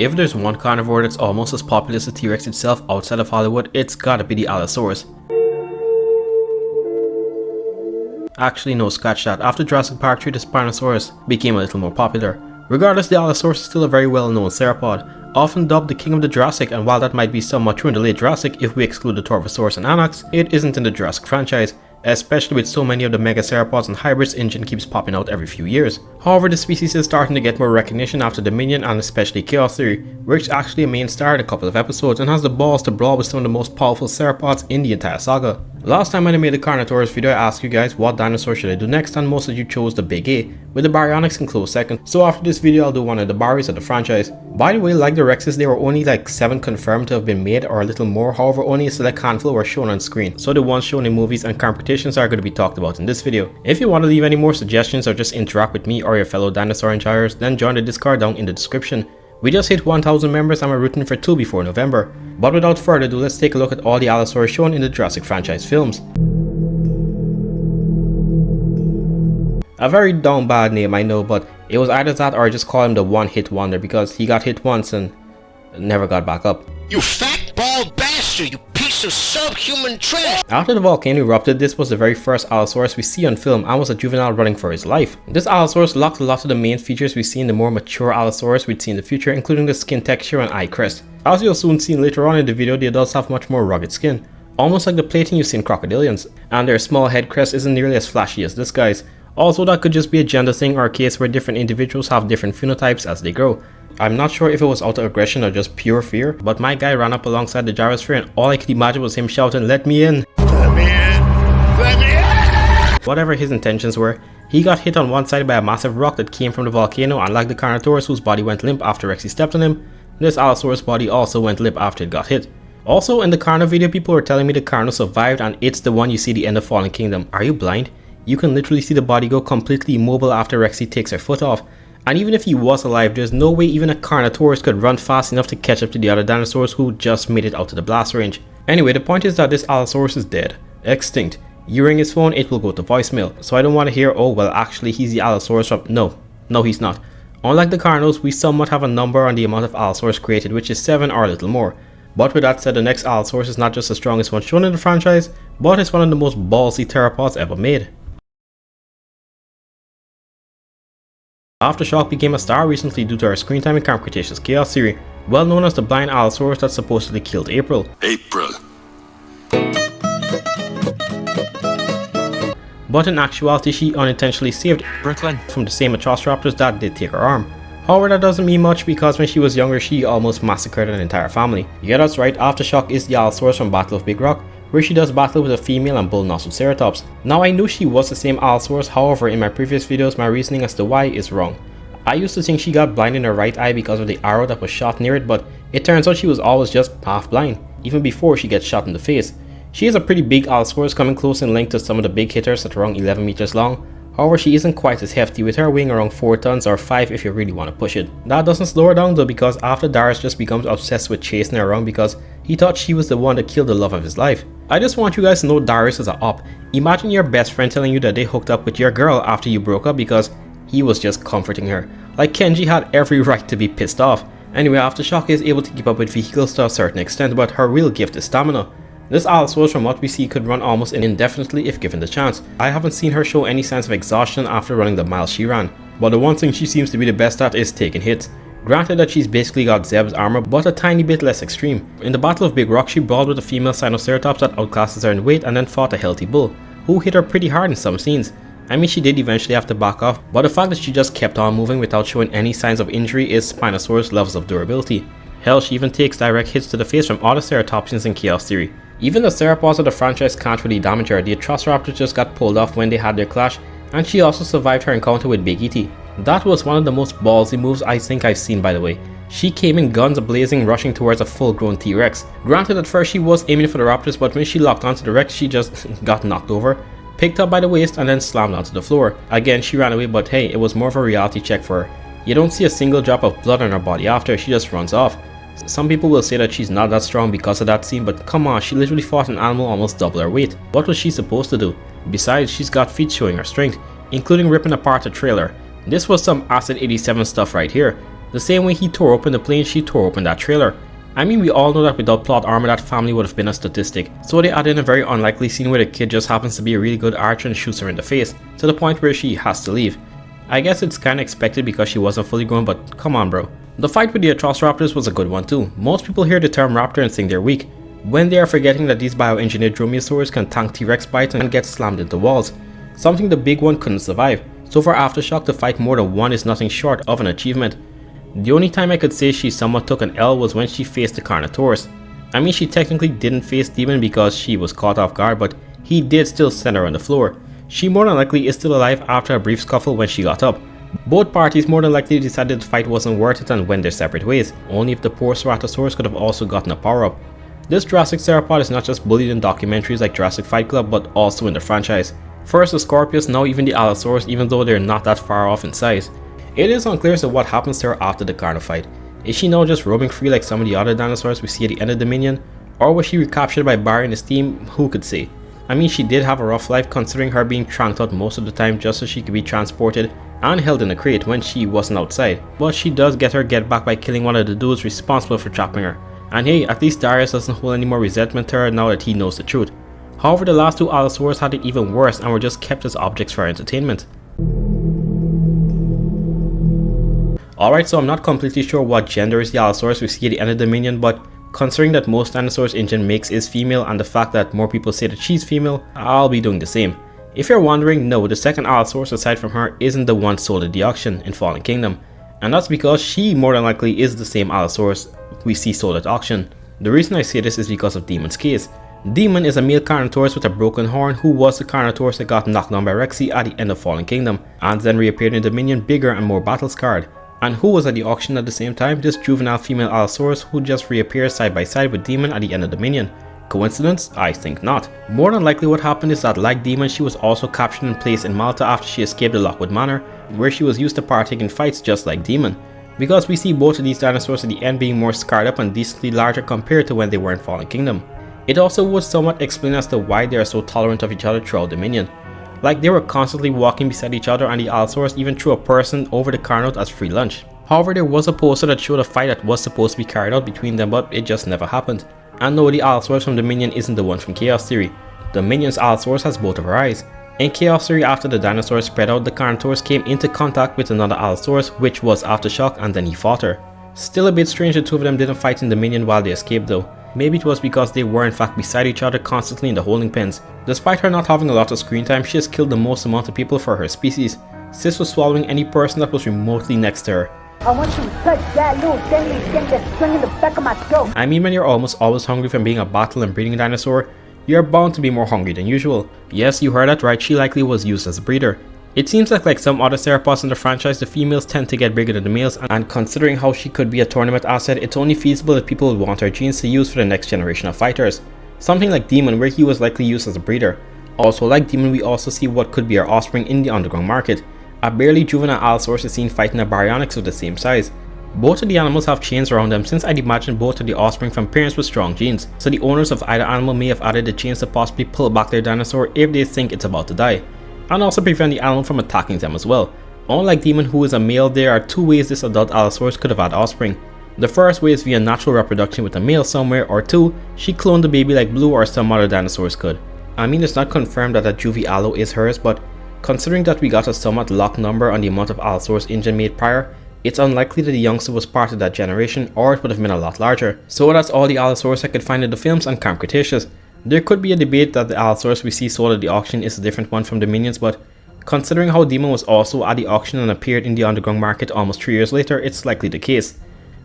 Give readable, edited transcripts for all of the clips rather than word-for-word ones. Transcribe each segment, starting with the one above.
If there's one carnivore that's almost as popular as the T-Rex itself outside of Hollywood, it's gotta be the Allosaurus. Actually no, scratch that. After Jurassic Park 3, the Spinosaurus became a little more popular. Regardless, the Allosaurus is still a very well known theropod, often dubbed the king of the Jurassic, and while that might be somewhat true in the late Jurassic if we exclude the Torvosaurus and Anax, it isn't in the Jurassic franchise, especially with so many of the megaceropods and hybrids engine keeps popping out every few years. However, the species is starting to get more recognition after Dominion and especially Chaos Theory, where it's actually a main star in a couple of episodes and has the balls to brawl with some of the most powerful theropods in the entire saga. Last time when I made the Carnotaurus video, I asked you guys what dinosaur should I do next, and most of you chose the Big A, with the Baryonyx in close second, so after this video I'll do one of the Barys of the franchise. By the way, like the Rexes, there were only like 7 confirmed to have been made or a little more, however only a select handful were shown on screen, so the ones shown in movies and competitions are going to be talked about in this video. If you want to leave any more suggestions or just interact with me or your fellow dinosaur enjoyers, then join the Discord down in the description. We just hit 1000 members and we're rooting for 2 before November. But without further ado, let's take a look at all the Allosaurus shown in the Jurassic franchise films. A very down bad name, I know, but it was either that or I just call him the one-hit wonder because he got hit once and never got back up. You fat bald bastard, you piece of subhuman trash! After the volcano erupted, this was the very first Allosaurus we see on film and was a juvenile running for his life. This Allosaurus lacked a lot of the main features we see in the more mature Allosaurus we'd see in the future, including the skin texture and eye crest. As you'll soon see later on in the video, the adults have much more rugged skin, almost like the plating you see in crocodilians, and their small head crest isn't nearly as flashy as this guy's. Also, that could just be a gender thing or a case where different individuals have different phenotypes as they grow. I'm not sure if it was out of aggression or just pure fear, but my guy ran up alongside the gyrosphere and all I could imagine was him shouting, "Let me in! Let me in! Let me in!" Whatever his intentions were, he got hit on one side by a massive rock that came from the volcano, and like the Carnotaurus whose body went limp after Rexy stepped on him, this Allosaurus body also went limp after it got hit. Also, in the Carno video, people were telling me the Carno survived and it's the one you see the end of Fallen Kingdom. Are you blind? You can literally see the body go completely immobile after Rexy takes her foot off. And even if he was alive, there's no way even a Carnotaurus could run fast enough to catch up to the other dinosaurs who just made it out to the blast range. Anyway, the point is that this Allosaurus is dead. Extinct. You ring his phone, it will go to voicemail. So I don't want to hear, oh well actually he's the Allosaurus from... No he's not. Unlike the Carnos, we somewhat have a number on the amount of Allosaurus created, which is 7 or a little more. But with that said, the next Allosaurus is not just the strongest one shown in the franchise, but it's one of the most ballsy theropods ever made. Aftershock became a star recently due to her screen time in Camp Cretaceous Chaos Theory, well known as the blind Allosaurus that supposedly killed April. But in actuality, she unintentionally saved Brooklyn from the same Atrociraptors that did take her arm. However, that doesn't mean much because when she was younger, she almost massacred an entire family. Yeah, that's right, Aftershock is the Allosaurus from Battle of Big Rock, where she does battle with a female and bull-nostril ceratops. Now I knew she was the same Allosaurus, however in my previous videos my reasoning as to why is wrong. I used to think she got blind in her right eye because of the arrow that was shot near it, but it turns out she was always just half blind, even before she gets shot in the face. She is a pretty big Allosaurus, coming close in length to some of the big hitters at around 11 meters long. However, she isn't quite as hefty, with her weighing around 4 tons or 5 if you really want to push it. That doesn't slow her down though, because after Darius just becomes obsessed with chasing her around because he thought she was the one that killed the love of his life. I just want you guys to know Darius is a op. Imagine your best friend telling you that they hooked up with your girl after you broke up because he was just comforting her. Like Kenji had every right to be pissed off. Anyway, Aftershock is able to keep up with vehicles to a certain extent, but her real gift is stamina. This Allosaurus from what we see could run almost indefinitely if given the chance. I haven't seen her show any signs of exhaustion after running the miles she ran, but the one thing she seems to be the best at is taking hits. Granted that she's basically got Zeb's armor, but a tiny bit less extreme. In the Battle of Big Rock, she brawled with a female Sinoceratops that outclasses her in weight and then fought a healthy bull, who hit her pretty hard in some scenes. I mean, she did eventually have to back off, but the fact that she just kept on moving without showing any signs of injury is Spinosaurus' levels of durability. Hell, she even takes direct hits to the face from other ceratopsians in Chaos Theory. Even the theropods of the franchise can't really damage her. The Atrociraptors just got pulled off when they had their clash, and she also survived her encounter with Big E.T. That was one of the most ballsy moves I think I've seen, by the way. She came in guns blazing, rushing towards a full-grown T-Rex. Granted, at first she was aiming for the raptors, but when she locked onto the Rex, she just got knocked over, picked up by the waist, and then slammed onto the floor. Again, she ran away, but hey, it was more of a reality check for her. You don't see a single drop of blood on her body after, she just runs off. Some people will say that she's not that strong because of that scene, but come on, she literally fought an animal almost double her weight. What was she supposed to do? Besides, she's got feats showing her strength, including ripping apart a trailer. This was some Acid 87 stuff right here. the same way he tore open the plane, she tore open that trailer. I mean, we all know that without plot armor that family would have been a statistic, so they add in a very unlikely scene where the kid just happens to be a really good archer and shoots her in the face, to the point where she has to leave. I guess it's kinda expected because she wasn't fully grown, but come on bro. The fight with the Atrociraptors was a good one too. Most people hear the term raptor and think they're weak, when they are forgetting that these bioengineered dromaeosaurs can tank T-Rex bites and get slammed into walls, something the big one couldn't survive. So for Aftershock to fight more than one is nothing short of an achievement. The only time I could say she somewhat took an L was when she faced the Carnotaurus. I mean, she technically didn't face Demon because she was caught off guard, but he did still send her on the floor. She more than likely is still alive after a brief scuffle when she got up. Both parties more than likely decided the fight wasn't worth it and went their separate ways, only if the poor Ceratosaurus could have also gotten a power up. This Jurassic theropod is not just bullied in documentaries like Jurassic Fight Club, but also in the franchise. First the Scorpius, now even the Allosaurus, even though they're not that far off in size. It is unclear as to what happens to her after the Carno fight. Is she now just roaming free like some of the other dinosaurs we see at the end of Dominion? Or was she recaptured by Barry and his team? Who could say? I mean, she did have a rough life considering her being tranked out most of the time just so she could be transported and held in a crate when she wasn't outside. But she does get her get back by killing one of the dudes responsible for trapping her. And hey, at least Darius doesn't hold any more resentment to her now that he knows the truth. However, the last two Allosaurus had it even worse and were just kept as objects for entertainment. Alright, so I'm not completely sure what gender is the Allosaurus we see at the end of Dominion, but considering that most dinosaurs engine makes is female and the fact that more people say that she's female, I'll be doing the same. If you're wondering, no, the second Allosaurus aside from her isn't the one sold at the auction in Fallen Kingdom, and that's because she more than likely is the same Allosaurus we see sold at auction. The reason I say this is because of Demon's case. Demon is a male Carnotaurus with a broken horn who was the Carnotaurus that got knocked down by Rexy at the end of Fallen Kingdom, and then reappeared in Dominion bigger and more battle scarred. And who was at the auction at the same time? This juvenile female Allosaurus who just reappears side by side with Demon at the end of Dominion. Coincidence? I think not. More than likely what happened is that like Demon, she was also captured and placed in Malta after she escaped the Lockwood Manor, where she was used to partake in fights just like Demon. Because we see both of these dinosaurs at the end being more scarred up and decently larger compared to when they were in Fallen Kingdom. It also would somewhat explain as to why they are so tolerant of each other throughout Dominion. Like they were constantly walking beside each other and the Allosaurus even threw a person over the Carnotaurus as free lunch. However, there was a poster that showed a fight that was supposed to be carried out between them, but it just never happened. And no, the Allosaurus from Dominion isn't the one from Chaos Theory. Dominion's Allosaurus has both of her eyes. In Chaos Theory, after the dinosaurs spread out, the Carnotaurus came into contact with another Allosaurus, which was Aftershock, and then he fought her. Still a bit strange the two of them didn't fight in Dominion while they escaped though. Maybe it was because they were in fact beside each other constantly in the holding pens. Despite her not having a lot of screen time, she has killed the most amount of people for her species. Sis was swallowing any person that was remotely next to her. I want you to touch that little dangly thing that's string in the back of my throat. I mean, when you're almost always hungry from being a battle and breeding dinosaur, you're bound to be more hungry than usual. Yes, you heard that right, she likely was used as a breeder. It seems like some other theropods in the franchise, the females tend to get bigger than the males, and considering how she could be a tournament asset, it's only feasible that people would want her genes to use for the next generation of fighters. Something like Demon, where he was likely used as a breeder. Also like Demon, we also see what could be her offspring in the underground market. A barely juvenile Allosaurus is seen fighting a Baryonyx of the same size. Both of the animals have chains around them, since I'd imagine both of the offspring from parents with strong genes, so the owners of either animal may have added the chains to possibly pull back their dinosaur if they think it's about to die, and also prevent the animal from attacking them as well. Unlike Demon, who is a male, there are two ways this adult Allosaurus could have had offspring. The first way is via natural reproduction with a male somewhere, or two, she cloned the baby like Blue or some other dinosaurs could. I mean, it's not confirmed that a juvie Allo is hers, but considering that we got a somewhat locked number on the amount of Allosaurus engine made prior, it's unlikely that the youngster was part of that generation, or it would have been a lot larger. So that's all the Allosaurus I could find in the films on Camp Cretaceous. There could be a debate that the Allosaurus we see sold at the auction is a different one from Dominions, but considering how Demon was also at the auction and appeared in the underground market almost 3 years later, it's likely the case.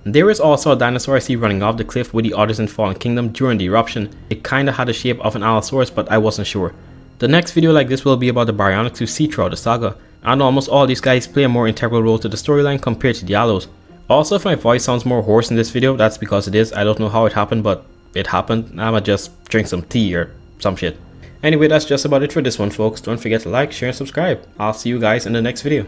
There is also a dinosaur I see running off the cliff with the others in Fallen Kingdom during the eruption. It kinda had the shape of an Allosaurus, but I wasn't sure. The next video like this will be about the Baryonyx we see throughout the saga, and almost all these guys play a more integral role to the storyline compared to the Allos. Also, if my voice sounds more hoarse in this video, that's because it is. I don't know how it happened, but it happened. I'ma just drink some tea or some shit. Anyway, that's just about it for this one, folks. Don't forget to like, share, and subscribe. I'll see you guys in the next video.